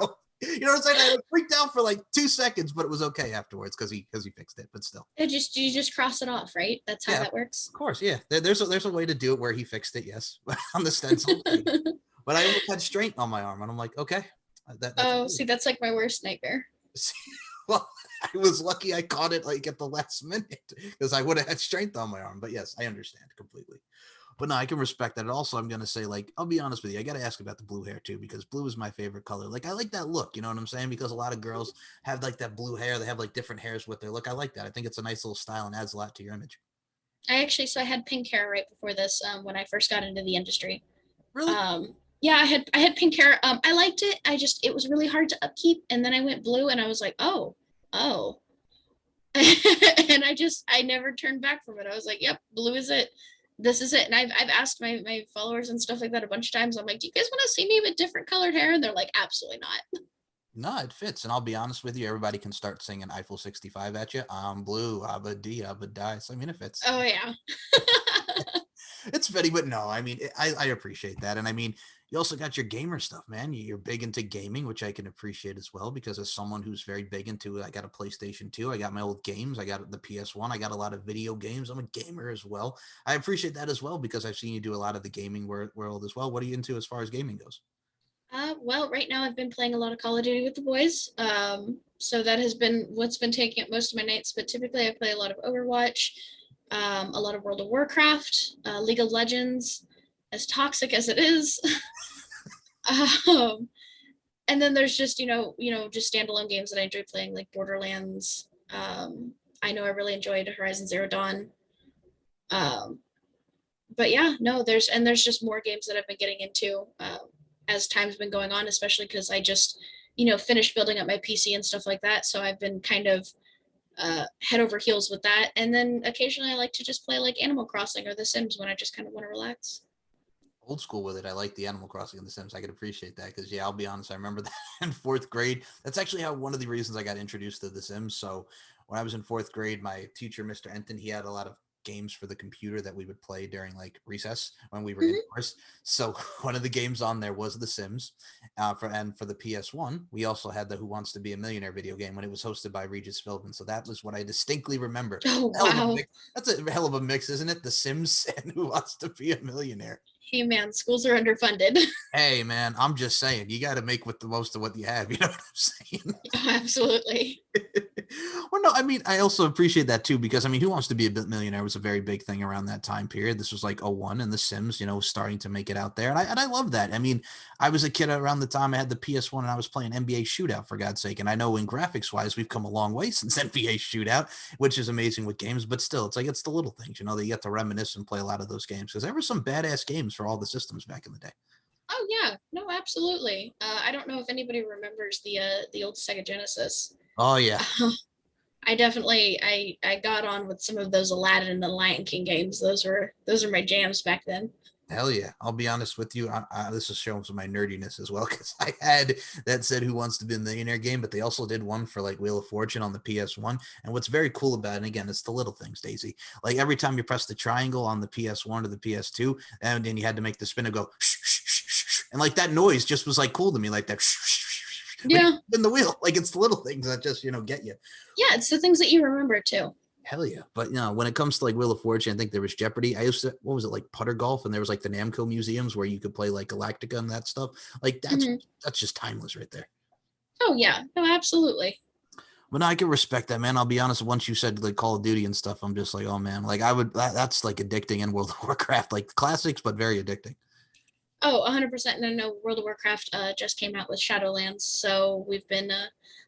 You know what I'm saying? I freaked out for like 2 seconds, but it was okay afterwards because he fixed it. But still, You just cross it off, right? That's how yeah, that works. of course, yeah. There's a way to do it where he fixed it, yes, on the stencil. But I almost had strength on my arm, and I'm like, okay, that's Oh, cool. see, that's like my worst nightmare. Well, I was lucky I caught it like at the last minute because I would have had strength on my arm. But yes, I understand completely. But no, I can respect that. And also, I'm gonna say, like, I'll be honest with you, I gotta ask about the blue hair too, because blue is my favorite color. Like, I like that look, you know what I'm saying? Because a lot of girls have like that blue hair, they have like different hairs with their look. I like that. I think it's a nice little style and adds a lot to your image. So I had pink hair right before this, when I first got into the industry. Really? Yeah, I had pink hair. I liked it. It was really hard to upkeep, and then I went blue, and I was like, oh, and I never turned back from it. I was like, yep, blue is it. This is it. And I've asked my followers and stuff like that a bunch of times. I'm like, do you guys want to see me with different colored hair? And they're like, absolutely not. No, it fits. And I'll be honest with you, everybody can start singing Eiffel 65 at you. I'm blue, Abba D, Abba die. So I mean, it fits. Oh yeah. It's fitting, but no, I mean, I appreciate that. And I mean, you also got your gamer stuff, man. You're big into gaming, which I can appreciate as well, because as someone who's very big into it, I got a PlayStation 2, I got my old games, I got the PS1, I got a lot of video games. I'm a gamer as well. I appreciate that as well, because I've seen you do a lot of the gaming world as well. What are you into as far as gaming goes? Well, right now I've been playing a lot of Call of Duty with the boys. So that has been what's been taking up most of my nights. But typically, I play a lot of Overwatch, a lot of World of Warcraft, League of Legends, as toxic as it is. um, and then there's just just standalone games that I enjoy playing, like Borderlands. I know I really enjoyed Horizon Zero Dawn. Um, but yeah, no, there's just more games that I've been getting into, as time's been going on, especially because I just finished building up my PC and stuff like that. So I've been kind of head over heels with that. And then occasionally I like to just play like Animal Crossing or The Sims when I just kind of want to relax. Old school with it. I like the Animal Crossing and the Sims. I could appreciate that because, yeah, I'll be honest. I remember that in fourth grade. That's actually how one of the reasons I got introduced to the Sims. So when I was in fourth grade, my teacher, Mr. Enton, he had a lot of games for the computer that we would play during like recess when we were Mm-hmm. indoors. So one of the games on there was The Sims. For the PS1, we also had the Who Wants to Be a Millionaire video game when it was hosted by Regis Philbin. So that was what I distinctly remember. Oh Hell of a wow. mix. That's a hell of a mix, isn't it? The Sims and Who Wants to Be a Millionaire. Hey man, schools are underfunded. Hey man, I'm just saying, you got to make with the most of what you have. You know what I'm saying? Oh, absolutely. Well, no, I mean, I also appreciate that too, because I mean, Who Wants to Be a Millionaire was a very big thing around that time period. This was like '01, and The Sims, starting to make it out there, and I love that. I mean, I was a kid around the time I had the PS1, and I was playing NBA Shootout for God's sake. And I know in graphics wise, we've come a long way since NBA Shootout, which is amazing with games. But still, it's like it's the little things, that you get to reminisce and play a lot of those games because there were some badass games for all the systems back in the day. Oh yeah, no, absolutely. I don't know if anybody remembers the old Sega Genesis. Oh yeah. I definitely I got on with some of those Aladdin and the Lion King games. Those are my jams back then. Hell yeah. I'll be honest with you. This is showing some of my nerdiness as well because I had that said Who Wants to Be a Millionaire game, but they also did one for like Wheel of Fortune on the PS1. And what's very cool about it, and again, it's the little things, Daisy. Like every time you press the triangle on the PS1 or the PS2, and then you had to make the spinner go, shh, shh, shh, shh, and like that noise just was like cool to me, like that. When you Yeah, spin the wheel, like it's the little things that just get you. yeah, it's the things that you remember too. Hell yeah. But when it comes to like Wheel of Fortune, I think there was Jeopardy. I used to, what was it, like putter golf? And there was like the Namco museums where you could play like Galactica and that stuff. Like Hmm. that's just timeless right there. Oh yeah, no, absolutely. But no, I can respect that, man. I'll be honest, once you said like Call of Duty and stuff, I'm just like, oh man, like that's like addicting in World of Warcraft, like classics, but very addicting. Oh, 100%. And I know World of Warcraft just came out with Shadowlands, so we've been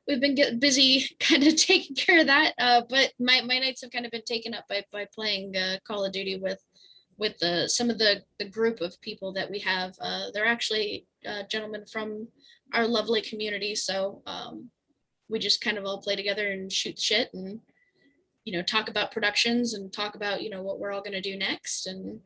getting busy kind of taking care of that. But my nights have kind of been taken up by playing Call of Duty with some of the group of people that we have. They're actually gentlemen from our lovely community, so we just kind of all play together and shoot shit and talk about productions and talk about what we're all going to do next. And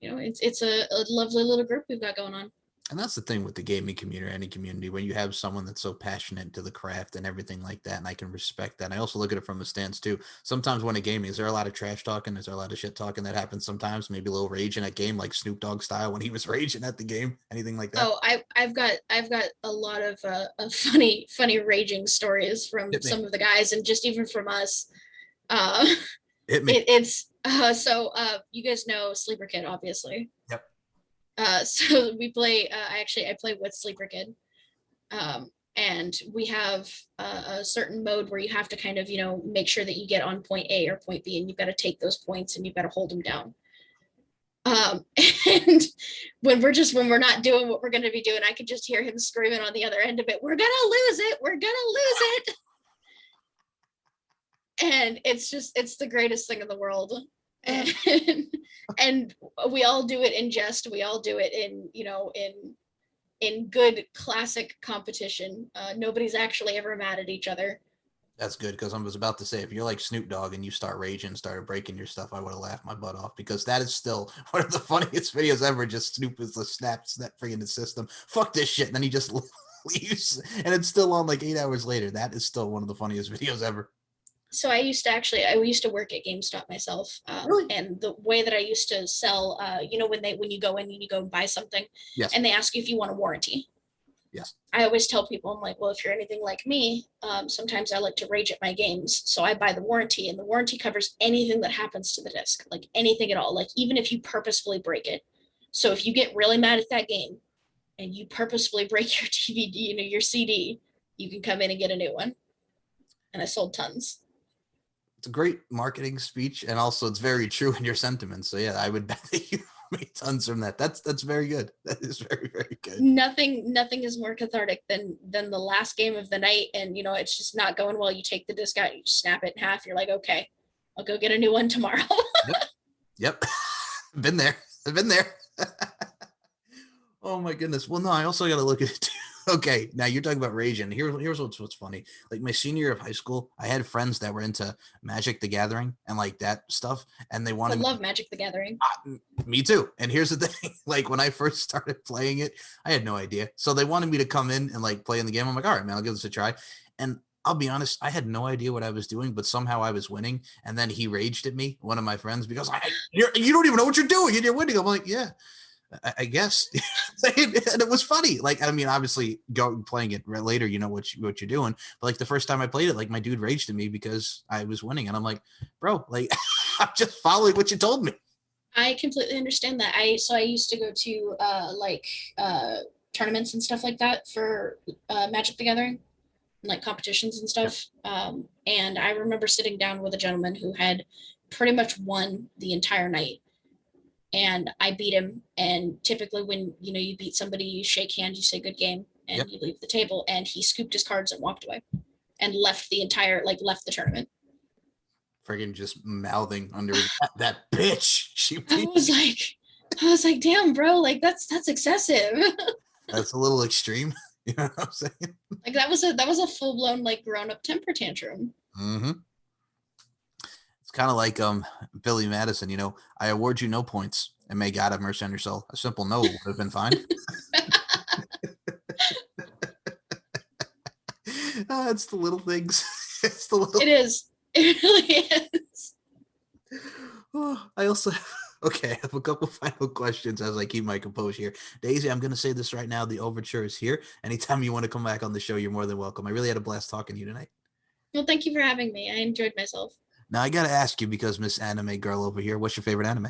it's a lovely little group we've got going on. And that's the thing with the gaming community, any community, when you have someone that's so passionate to the craft and everything like that. And I can respect that. And I also look at it from a stance too. Sometimes when a game, is there a lot of trash talking? Is there a lot of shit talking that happens sometimes? Maybe a little rage in a game, like Snoop Dogg style when he was raging at the game, anything like that? Oh, I've got a lot of funny raging stories from Hit me. some of the guys and just even from us. Uh, Hit me. it's so you guys know Sleeper Kid, obviously. Yep. So we play. I play with Sleeper Kid, and we have a certain mode where you have to kind of make sure that you get on point A or point B, and you've got to take those points and you've got to hold them down. Um, and when we're not doing what we're going to be doing, I could just hear him screaming on the other end of it. We're gonna lose it. We're gonna lose it. And it's the greatest thing in the world. and we all do it in jest. We all do it in, in good classic competition. Nobody's actually ever mad at each other. That's good, because I was about to say, if you're like Snoop Dogg and you start raging, started breaking your stuff, I would have laughed my butt off, because that is still one of the funniest videos ever. Just Snoop is the snaps that freaking the system. Fuck this shit. And then he just leaves, and it's still on like 8 hours later. That is still one of the funniest videos ever. So I used to work at GameStop myself. Really? And the way that I used to sell, when you go in and you go and buy something, Yes. and they ask you if you want a warranty. Yes. I always tell people, I'm like, well, if you're anything like me, sometimes I like to rage at my games. So I buy the warranty, and the warranty covers anything that happens to the disc, like anything at all, like even if you purposefully break it. So if you get really mad at that game and you purposefully break your DVD, your CD, you can come in and get a new one. And I sold tons. It's a great marketing speech, and also it's very true in your sentiments. So yeah, I would bet that you made tons from that. That's very good. That is very, very good. Nothing is more cathartic than the last game of the night, and it's just not going well. You take the disc out, you snap it in half. You're like, okay, I'll go get a new one tomorrow. Yep. Been there. I've been there. Oh my goodness. Well, no, I also got to look at it too. Okay, now you're talking about raging. Here's what's funny. Like my senior year of high school, I had friends that were into Magic the Gathering and like that stuff, and they wanted. I love Magic the Gathering. Me too. And here's the thing: like when I first started playing it, I had no idea. So they wanted me to come in and like play in the game. I'm like, all right, man, I'll give this a try. And I'll be honest, I had no idea what I was doing, but somehow I was winning. And then he raged at me, one of my friends, because you don't even know what you're doing and you're winning. I'm like, yeah. I guess. And it was funny. Like, I mean, obviously playing it later, you know what you're doing. But like the first time I played it, like my dude raged at me because I was winning. And I'm like, bro, like I'm just following what you told me. I completely understand that. I used to go to tournaments and stuff like that for Magic the Gathering, like competitions and stuff. And I remember sitting down with a gentleman who had pretty much won the entire night. And I beat him. And typically when, you beat somebody, you shake hands, you say good game, and you leave the table. And he scooped his cards and walked away and left the tournament. Friggin' just mouthing under that bitch. I was like, damn, bro, like that's excessive. That's a little extreme. You know what I'm saying? Like that was a full blown like grown up temper tantrum. Mm-hmm. Kind of like Billy Madison, I award you no points, and may God have mercy on your soul. A simple no would have been fine. It's the little things. It's the little. It is. It really is. Oh, I also okay. I have a couple final questions as I keep my composure here. Daisy, I'm going to say this right now. The overture is here. Anytime you want to come back on the show, you're more than welcome. I really had a blast talking to you tonight. Well, thank you for having me. I enjoyed myself. Now, I got to ask you, because Miss Anime Girl over here, what's your favorite anime?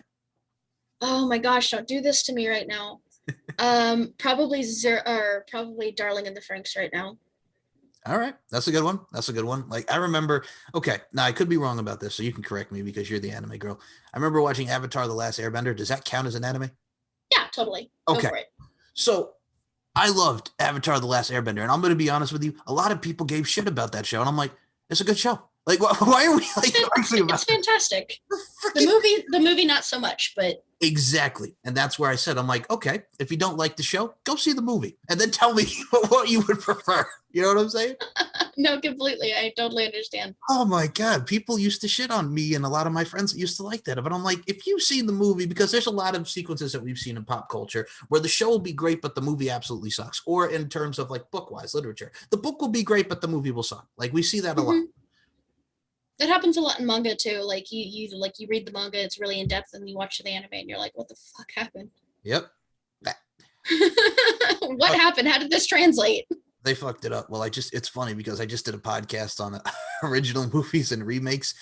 Oh my gosh, don't do this to me right now. Probably Darling in the Franxx right now. All right. That's a good one. Like, I remember, okay, now I could be wrong about this, so you can correct me because you're the anime girl. I remember watching Avatar: The Last Airbender. Does that count as an anime? Yeah, totally. Okay. Go for it. So I loved Avatar: The Last Airbender, and I'm going to be honest with you, a lot of people gave shit about that show, and I'm like, it's a good show. Like, why are we like? It's fantastic. The movie, not so much, but exactly. And that's where I said, I'm like, okay, if you don't like the show, go see the movie, and then tell me what you would prefer. You know what I'm saying? No, completely. I totally understand. Oh my God, people used to shit on me, and a lot of my friends used to like that. But I'm like, if you've seen the movie, because there's a lot of sequences that we've seen in pop culture where the show will be great, but the movie absolutely sucks. Or in terms of like book-wise literature, the book will be great, but the movie will suck. Like we see that a lot. It happens a lot in manga too. Like you read the manga, it's really in depth, and you watch the anime, and you're like, "What the fuck happened?" Yep. What happened? How did this translate? They fucked it up. Well, it's funny because I just did a podcast on original movies and remakes.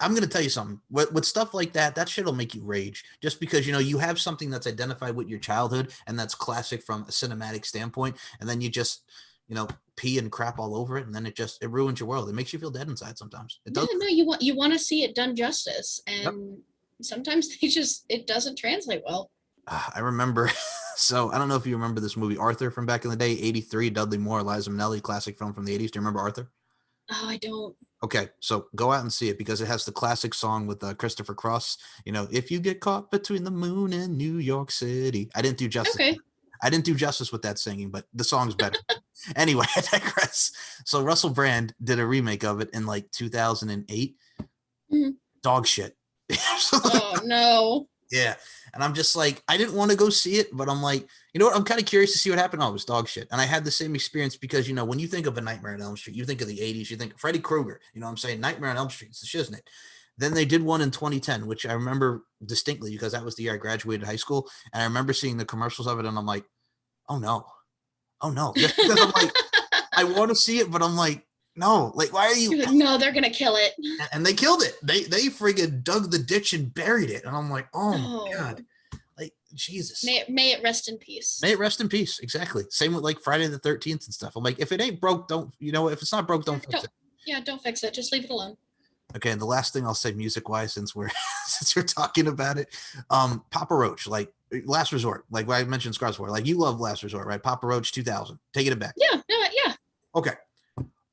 I'm going to tell you something. With stuff like that, that shit will make you rage. Just because you have something that's identified with your childhood and that's classic from a cinematic standpoint, and then you just pee and crap all over it, and then it ruins your world. It makes you feel dead inside sometimes. It does. Yeah, no, you want to see it done justice, and sometimes it doesn't translate well. I remember. So I don't know if you remember this movie Arthur from back in the day, 83, Dudley Moore, Liza Minnelli, classic film from the 80s. Do you remember Arthur? Oh, I don't. Okay, so go out and see it because it has the classic song with Christopher Cross. You know, if you get caught between the moon and New York City. I didn't do justice. Okay. I didn't do justice with that singing, but the song's better. Anyway, I digress. So Russell Brand did a remake of it in like 2008. Mhm. Dog shit. Oh no. Yeah. And I'm just like, I didn't want to go see it, but I'm like, you know what? I'm kind of curious to see what happened. Oh, it was dog shit. And I had the same experience because, you know, when you think of A Nightmare on Elm Street, you think of the 80s, you think of Freddy Krueger, you know what I'm saying? Nightmare on Elm Street, it's the shiznit. Then they did one in 2010, which I remember distinctly because that was the year I graduated high school. And I remember seeing the commercials of it and I'm like, oh no. Oh no. Just because I'm like, I want to see it, but I'm like, no, like, why are you? No, they're gonna kill it. And they killed it. They friggin' dug the ditch and buried it. And I'm like, oh my God. Like, Jesus. May it rest in peace. May it rest in peace. Exactly. Same with like Friday the 13th and stuff. I'm like, if it ain't broke, don't, you know, if it's not broke, don't fix it. Yeah, don't fix it. Just leave it alone. Okay, and the last thing I'll say music wise, since we're talking about it, Papa Roach, like Last Resort, like what I mentioned Scars for, like you love Last Resort, right? Papa Roach 2000. Taking it back. Yeah, yeah. Okay.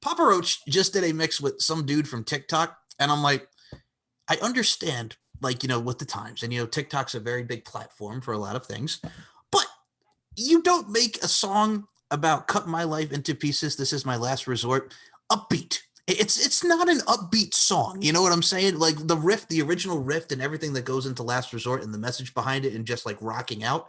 Papa Roach just did a mix with some dude from TikTok, and I'm like, I understand, like, you know, with the times, and you know, TikTok's a very big platform for a lot of things, but you don't make a song about cut my life into pieces. This is my last resort. Upbeat. It's not an upbeat song. You know what I'm saying? Like the riff, the original riff, and everything that goes into Last Resort and the message behind it, and just like rocking out.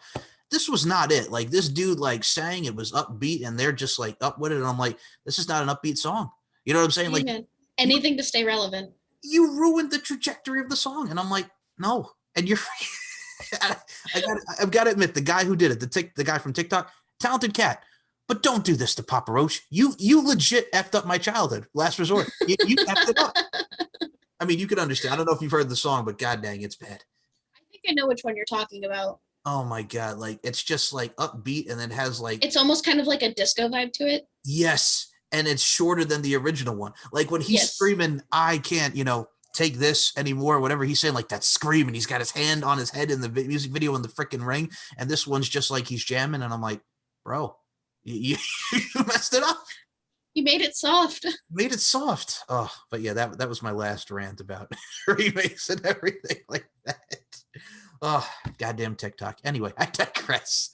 This was not it. Like this dude like sang, it was upbeat, and they're just like up with it. And I'm like, this is not an upbeat song. You know what I'm saying? Amen. Like anything to stay relevant. You ruined the trajectory of the song, and I'm like, no. And you're, I've got to admit, the guy who did it, the guy from TikTok, talented cat. But don't do this to Papa Roach. You legit effed up my childhood. Last Resort. You effed it up. I mean, you can understand. I don't know if you've heard the song, but god dang, it's bad. I think I know which one you're talking about. Oh my God. Like, it's just like upbeat and then has like... It's almost kind of like a disco vibe to it. Yes. And it's shorter than the original one. Like when he's screaming, I can't, you know, take this anymore, whatever he's saying, like that scream, and he's got his hand on his head in the music video in the freaking ring. And this one's just like he's jamming. And I'm like, bro, you messed it up. You made it soft. Made it soft. Oh, but yeah, that was my last rant about remakes and everything like that. Oh, goddamn TikTok. Anyway, I digress.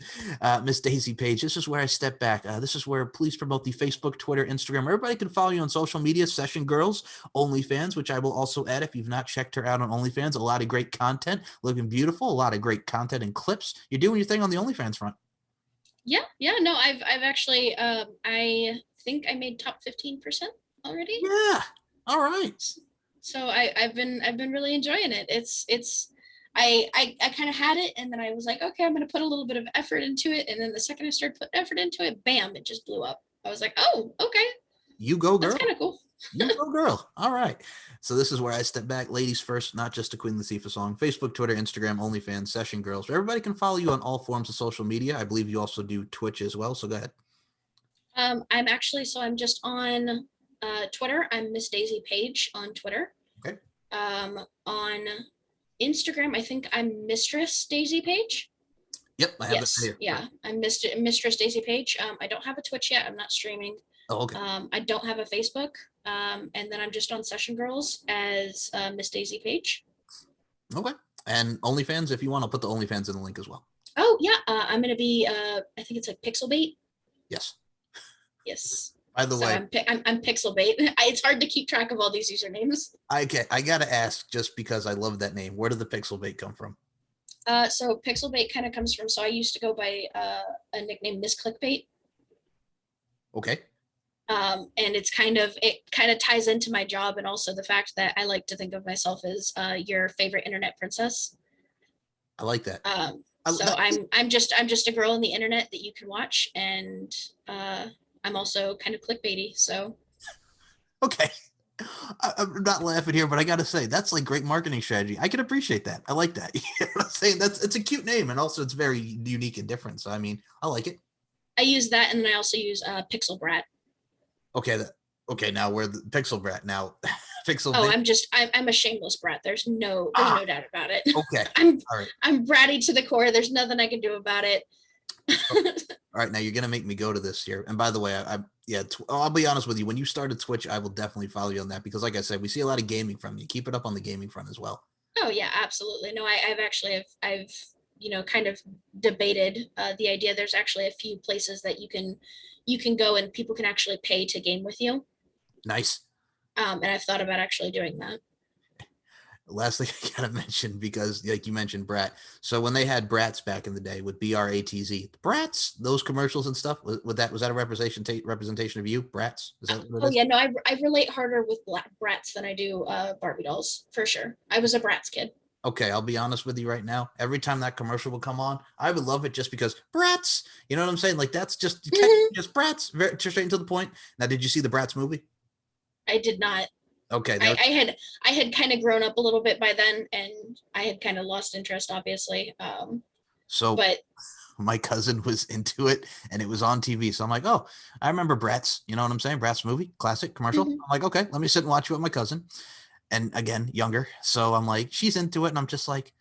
Miss Daisy Paige, this is where I step back. This is where please promote the Facebook, Twitter, Instagram. Everybody can follow you on social media, Session Girls, OnlyFans, which I will also add if you've not checked her out on OnlyFans. A lot of great content, looking beautiful, a lot of great content and clips. You're doing your thing on the OnlyFans front. Yeah. No, I've actually, I think I made top 15% already. Yeah. All right. So I've been really enjoying it. I kind of had it, and then I was like, okay, I'm going to put a little bit of effort into it. And then the second I started putting effort into it, bam, it just blew up. I was like, oh, okay. You go, girl. That's kind of cool. You go, girl. All right. So this is where I step back. Ladies first, not just a Queen Latifah song. Facebook, Twitter, Instagram, OnlyFans, Session Girls. Everybody can follow you on all forms of social media. I believe you also do Twitch as well. So go ahead. I'm just on Twitter. I'm Miss Daisy Paige on Twitter. Okay. On Instagram, I think I'm Mistress Daisy Paige. Yep, I have it here. Yeah, I'm Mistress Daisy Paige. I don't have a Twitch yet. I'm not streaming. Oh, okay. I don't have a Facebook. And then I'm just on Session Girls as Miss Daisy Paige. Okay. And OnlyFans, if you want, I'll put the OnlyFans in the link as well. Oh, yeah. I'm going to be, I think it's like Pixel Bait. Yes. Yes. By the way, I'm Pixel Bait. It's hard to keep track of all these usernames. I got to ask, just because I love that name, where did the Pixel Bait come from? So Pixel Bait kind of comes from, so I used to go by a nickname Miss Clickbait. Okay. And it kind of ties into my job, and also the fact that I like to think of myself as your favorite internet princess. I like that. I'm just a girl on the internet that you can watch, and I'm also kind of clickbaity. So. Okay. I'm not laughing here, but I got to say, that's like great marketing strategy. I can appreciate that. I like that. You know what I'm saying? It's a cute name, and also it's very unique and different. So, I mean, I like it. I use that, and then I also use Pixel Brat. Okay. Okay. Now we're the Pixel Brat. Now, Pixel. Oh, I'm a shameless brat. There's no doubt about it. Okay. All right. I'm bratty to the core. There's nothing I can do about it. Okay. All right. Now you're going to make me go to this here. And by the way, Yeah, I'll be honest with you. When you started Twitch, I will definitely follow you on that because, like I said, we see a lot of gaming from you. Keep it up on the gaming front as well. Oh yeah, absolutely. No, I've actually I've kind of debated the idea. There's actually a few places that you can go and people can actually pay to game with you. Nice. And I've thought about actually doing that. Last thing I gotta mention because, like you mentioned, Brat. So when they had Brats back in the day with BRATZ, Brats, those commercials and stuff, was that a representation of you, Brats? Is that what it Oh is? yeah, no, I relate harder with brats than I do Barbie dolls for sure. I was a Bratz kid. Okay, I'll be honest with you right now. Every time that commercial would come on, I would love it just because Bratz. You know what I'm saying? Like that's just Mhm. just Bratz, very straight to the point. Now, did you see the Bratz movie? I did not. Okay, I, that I had I had kind of grown up a little bit by then, and I had kind of lost interest, obviously. so But my cousin was into it and it was on TV. So I'm like, oh, I remember Bratz. You know what I'm saying? Bratz movie, classic commercial. mhm. I'm like, okay, let me sit and watch it with my cousin. And again, younger. So I'm like, she's into it, and I'm just like,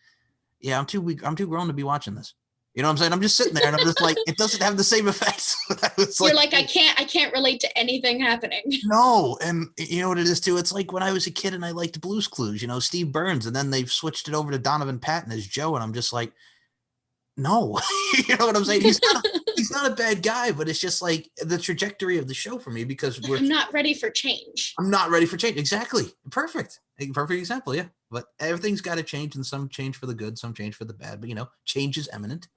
yeah, I'm too weak. I'm too grown to be watching this. You know what I'm saying? I'm just sitting there and I'm just like, it doesn't have the same effects. I was You're like, like, I can't relate to anything happening. no. And you know what it is too? It's like when I was a kid and I liked Blue's Clues, Steve Burns, and then they've switched it over to Donovan Patton as Joe. And I'm just like, no. You know what I'm saying? He's not a bad guy, but it's just like the trajectory of the show for me because I'm not ready for change. I'm not ready for change. Exactly. Perfect. A perfect example. Yeah. But everything's got to change, and some change for the good, some change for the bad. But change is imminent.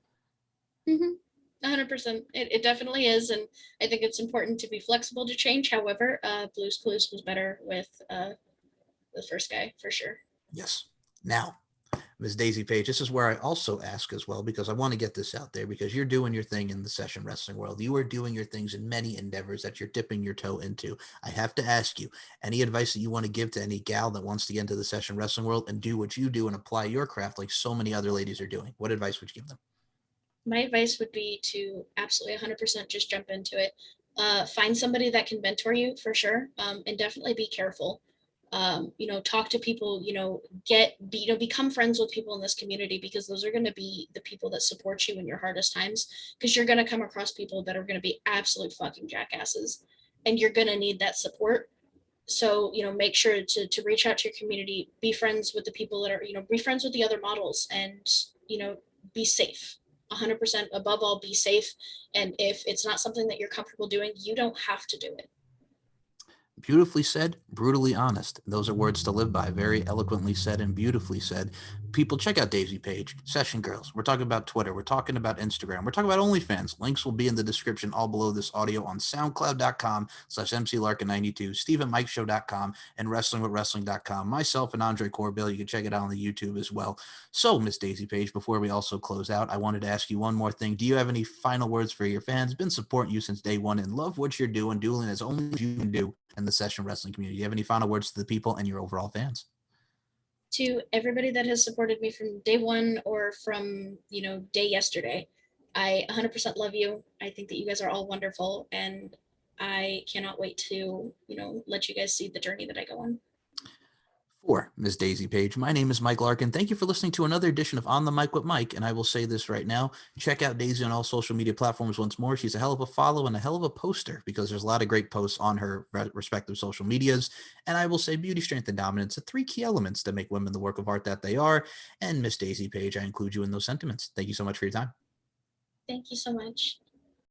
100%. It definitely is, and I think it's important to be flexible to change. However, Blue's Clues was better with the first guy for sure. Yes. Now, Ms. Daisy Paige, this is where I also ask as well, because I want to get this out there because you're doing your thing in the session wrestling world. You are doing your things in many endeavors that you're dipping your toe into. I have to ask you, any advice that you want to give to any gal that wants to get into the session wrestling world and do what you do and apply your craft like so many other ladies are doing? What advice would you give them? My advice would be to absolutely 100% just jump into it. Find somebody that can mentor you for sure, and definitely be careful. Talk to people. Become friends with people in this community because those are going to be the people that support you in your hardest times. Because you're going to come across people that are going to be absolute fucking jackasses, and you're going to need that support. So make sure to reach out to your community, be friends with the people that are be friends with the other models, and be safe. 100% above all, be safe. And if it's not something that you're comfortable doing, you don't have to do it. Beautifully said, brutally honest. Those are words to live by. Very eloquently said and beautifully said. People, check out Daisy Page, Session Girls. We're talking about Twitter. We're talking about Instagram. We're talking about OnlyFans. Links will be in the description all below this audio on soundcloud.com/MCLarkin92, SteveandMikeShow.com, and WrestlingWithWrestling.com. Myself and Andre Corbell. You can check it out on the YouTube as well. So, Miss Daisy Page, before we also close out, I wanted to ask you one more thing. Do you have any final words for your fans? Been supporting you since day one and love what you're doing, dueling as only you can do in the session wrestling community. Do you have any final words to the people and your overall fans? To everybody that has supported me from day one or from day yesterday, I 100% love you. I think that you guys are all wonderful, and I cannot wait to let you guys see the journey that I go on. For Ms. Daisy Page, my name is Mike Larkin. Thank you for listening to another edition of On the Mic with Mike. And I will say this right now, check out Daisy on all social media platforms once more. She's a hell of a follow and a hell of a poster because there's a lot of great posts on her respective social medias. And I will say beauty, strength, and dominance are three key elements that make women the work of art that they are. And Miss Daisy Page, I include you in those sentiments. Thank you so much for your time. Thank you so much.